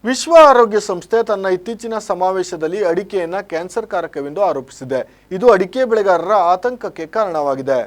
ವಿಶ್ವ ಆರೋಗ್ಯ ಸಂಸ್ಥೆ ತನ್ನ ಇತ್ತೀಚಿನ ಸಮಾವೇಶದಲ್ಲಿ ಅಡಿಕೆಯನ್ನು ಕ್ಯಾನ್ಸರ್ ಕಾರಕವೆಂದು ಆರೋಪಿಸಿದೆ. ಇದು ಅಡಿಕೆ ಬೆಳೆಗಾರರ ಆತಂಕಕ್ಕೆ ಕಾರಣವಾಗಿದೆ.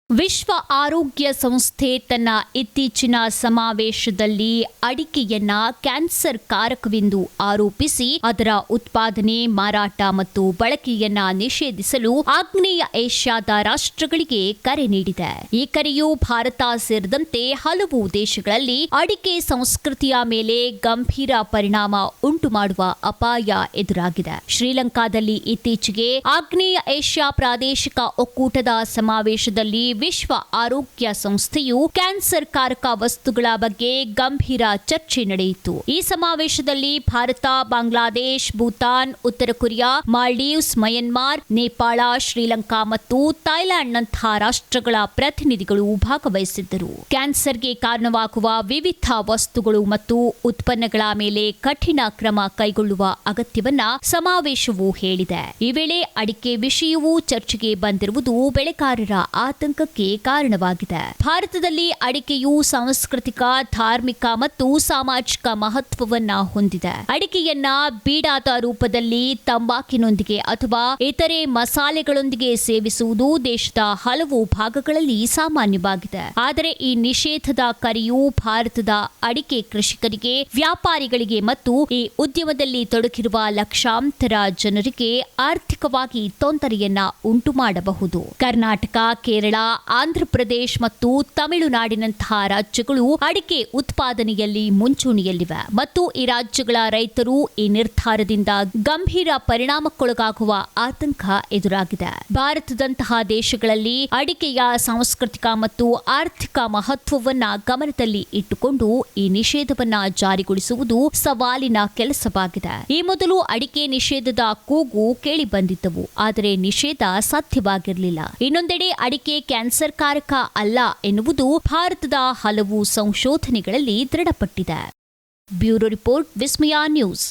ವಿಶ್ವ ಆರೋಗ್ಯ ಸಂಸ್ಥೆ ತನ್ನ ಇತ್ತೀಚಿನ ಸಮಾವೇಶದಲ್ಲಿ ಅಡಿಕೆಯನ್ನ ಕ್ಯಾನ್ಸರ್ ಕಾರಕವೆಂದು ಆರೋಪಿಸಿ ಅದರ ಉತ್ಪಾದನೆ, ಮಾರಾಟ ಮತ್ತು ಬಳಕೆಯನ್ನ ನಿಷೇಧಿಸಲು ಆಗ್ನೇಯ ಏಷ್ಯಾದ ರಾಷ್ಟ್ರಗಳಿಗೆ ಕರೆ ನೀಡಿದೆ. ಈ ಕರೆಯು ಭಾರತ ಸೇರಿದಂತೆ ಹಲವು ದೇಶಗಳಲ್ಲಿ ಅಡಿಕೆ ಸಂಸ್ಕೃತಿಯ ಮೇಲೆ ಗಂಭೀರ ಪರಿಣಾಮ ಉಂಟು ಮಾಡುವ ಅಪಾಯ ಎದುರಾಗಿದೆ. ಶ್ರೀಲಂಕಾದಲ್ಲಿ ಇತ್ತೀಚೆಗೆ ಆಗ್ನೇಯ ಏಷ್ಯಾ ಪ್ರಾದೇಶಿಕ ಒಕ್ಕೂಟದ ಸಮಾವೇಶದಲ್ಲಿ ವಿಶ್ವ ಆರೋಗ್ಯ ಸಂಸ್ಥೆಯು ಕ್ಯಾನ್ಸರ್ ಕಾರಕ ವಸ್ತುಗಳ ಬಗ್ಗೆ ಗಂಭೀರ ಚರ್ಚೆ ನಡೆಯಿತು. ಈ ಸಮಾವೇಶದಲ್ಲಿ ಭಾರತ, ಬಾಂಗ್ಲಾದೇಶ್, ಭೂತಾನ್, ಉತ್ತರ ಕೊರಿಯಾ, ಮಾಲ್ಡೀವ್ಸ್, ಮಯನ್ಮಾರ್, ನೇಪಾಳ, ಶ್ರೀಲಂಕಾ ಮತ್ತು ಥೈಲ್ಯಾಂಡ್ನಂತಹ ರಾಷ್ಟ್ರಗಳ ಪ್ರತಿನಿಧಿಗಳು ಭಾಗವಹಿಸಿದ್ದರು. ಕ್ಯಾನ್ಸರ್ಗೆ ಕಾರಣವಾಗುವ ವಿವಿಧ ವಸ್ತುಗಳು ಮತ್ತು ಉತ್ಪನ್ನಗಳ ಮೇಲೆ ಕಠಿಣ ಕ್ರಮ ಕೈಗೊಳ್ಳುವ ಅಗತ್ಯವನ್ನ ಸಮಾವೇಶವು ಹೇಳಿದೆ. ಈ ವೇಳೆ ಅಡಿಕೆ ವಿಷಯವೂ ಚರ್ಚೆಗೆ ಬಂದಿರುವುದು ಬೆಳೆಗಾರರ ಆತಂಕ ಕಾರಣವಾಗಿದೆ. ಭಾರತದಲ್ಲಿ ಅಡಿಕೆಯು ಸಾಂಸ್ಕೃತಿಕ, ಧಾರ್ಮಿಕ ಮತ್ತು ಸಾಮಾಜಿಕ ಮಹತ್ವವನ್ನ ಹೊಂದಿದೆ. ಅಡಿಕೆಯನ್ನ ಬೀಡಾದ ರೂಪದಲ್ಲಿ ತಂಬಾಕಿನೊಂದಿಗೆ ಅಥವಾ ಇತರೆ ಮಸಾಲೆಗಳೊಂದಿಗೆ ಸೇವಿಸುವುದು ದೇಶದ ಹಲವು ಭಾಗಗಳಲ್ಲಿ ಸಾಮಾನ್ಯವಾಗಿದೆ. ಆದರೆ ಈ ನಿಷೇಧದ ಕರೆಯು ಭಾರತದ ಅಡಿಕೆ ಕೃಷಿಕರಿಗೆ, ವ್ಯಾಪಾರಿಗಳಿಗೆ ಮತ್ತು ಈ ಉದ್ಯಮದಲ್ಲಿ ತೊಡಗಿರುವ ಲಕ್ಷಾಂತರ ಜನರಿಗೆ ಆರ್ಥಿಕವಾಗಿ ತೊಂದರೆಯನ್ನ ಉಂಟು ಮಾಡಬಹುದು. ಕರ್ನಾಟಕ, ಕೇರಳ, ಆಂಧ್ರಪ್ರದೇಶ ಮತ್ತು ತಮಿಳುನಾಡಿನಂತಹ ರಾಜ್ಯಗಳು ಅಡಿಕೆ ಉತ್ಪಾದನೆಯಲ್ಲಿ ಮುಂಚೂಣಿಯಲ್ಲಿವೆ ಮತ್ತು ಈ ರಾಜ್ಯಗಳ ರೈತರು ಈ ನಿರ್ಧಾರದಿಂದ ಗಂಭೀರ ಪರಿಣಾಮಕ್ಕೊಳಗಾಗುವ ಆತಂಕ ಎದುರಾಗಿದೆ. ಭಾರತದಂತಹ ದೇಶಗಳಲ್ಲಿ ಅಡಿಕೆಯ ಸಾಂಸ್ಕೃತಿಕ ಮತ್ತು ಆರ್ಥಿಕ ಮಹತ್ವವನ್ನ ಗಮನದಲ್ಲಿ ಇಟ್ಟುಕೊಂಡು ಈ ನಿಷೇಧವನ್ನ ಜಾರಿಗೊಳಿಸುವುದು ಸವಾಲಿನ ಕೆಲಸವಾಗಿದೆ. ಈ ಮೊದಲು ಅಡಿಕೆ ನಿಷೇಧದ ಕೂಗು ಕೇಳಿ ಬಂದಿದ್ದವು, ಆದರೆ ನಿಷೇಧ ಸಾಧ್ಯವಾಗಿರಲಿಲ್ಲ. ಇನ್ನೊಂದೆಡೆ ಅಡಿಕೆ ಕ್ಯಾನ್ಸರ್ ಕಾರಕ ಅಲ್ಲ ಎನ್ನುವುದು ಭಾರತದ ಹಲವು ಸಂಶೋಧನೆಗಳಲ್ಲಿ ದೃಢಪಟ್ಟಿದೆ. ಬ್ಯೂರೋ ರಿಪೋರ್ಟ್, ವಿಸ್ಮಯ ನ್ಯೂಸ್.